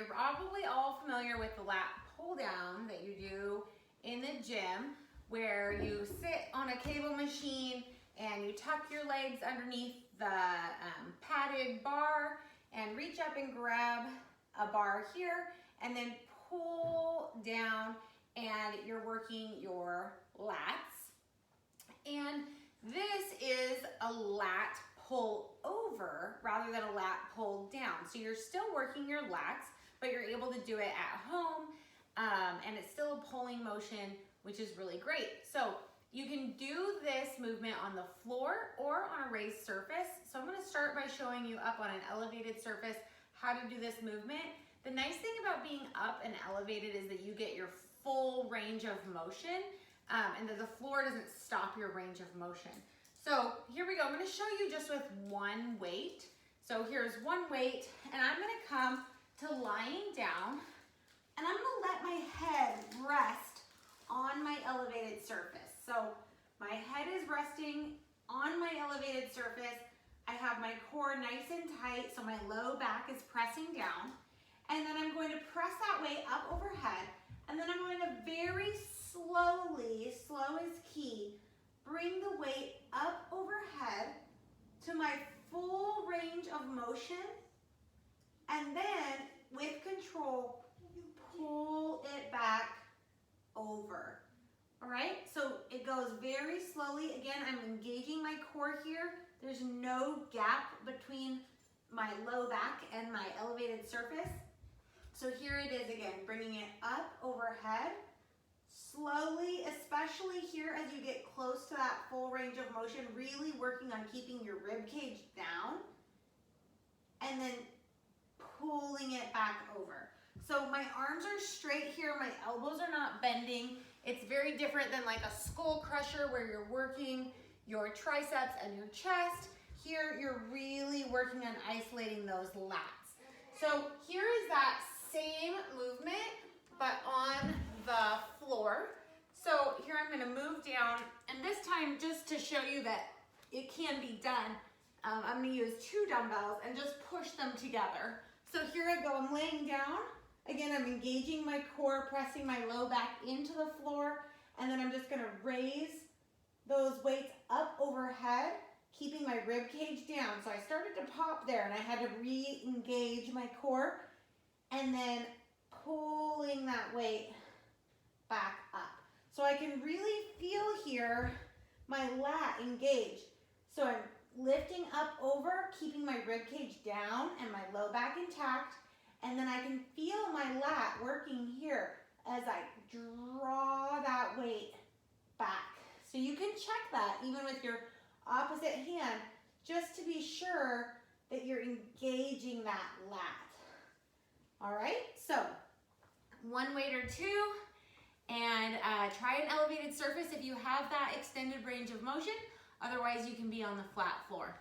you're probably all familiar with the lat pull down that you do in the gym, where you sit on a cable machine and you tuck your legs underneath the padded bar and reach up and grab a bar here and then pull down, and you're working your lats. And this is a lat pull over rather than a lat pull down. So you're still working your lats, but you're able to do it at home, and it's still a pulling motion, which is really great. So you can do this movement on the floor or on a raised surface. So I'm gonna start by showing you up on an elevated surface how to do this movement. The nice thing about being up and elevated is that you get your full range of motion, and that the floor doesn't stop your range of motion. So here we go. I'm gonna show you just with one weight. So here's one weight, and I'm gonna come to lying down, and I'm gonna let my head rest on my elevated surface. So my head is resting on my elevated surface. I have my core nice and tight, so my low back is pressing down. And then I'm going to press that weight up overhead, and then I'm going to very slowly, slow is key, bring the weight up overhead to my full range of motion, and then with control, pull it back over. All right, so it goes very slowly. Again, I'm engaging my core here. There's no gap between my low back and my elevated surface. So here it is again, bringing it up overhead, slowly, especially here as you get close to that full range of motion, really working on keeping your rib cage down, and then pulling it back over. So my arms are straight here, my elbows are not bending. It's very different than like a skull crusher where you're working your triceps and your chest. Here you're really working on isolating those lats. So here is that same movement, but on the floor. So here I'm gonna move down, and this time, just to show you that it can be done, I'm gonna use 2 dumbbells and just push them together. So here I go, I'm laying down. Again, I'm engaging my core, pressing my low back into the floor, and then I'm just gonna raise those weights up overhead, keeping my rib cage down. So I started to pop there, and I had to re-engage my core, and then pulling that weight back up. So I can really feel here my lat engage. So I'm lifting up over, keeping my rib cage down and my low back intact, and then I can feel my lat working here as I draw that weight back. So you can check that even with your opposite hand, just to be sure that you're engaging that lat. All right, so one weight or 2, and try an elevated surface if you have that extended range of motion. Otherwise, you can be on the flat floor.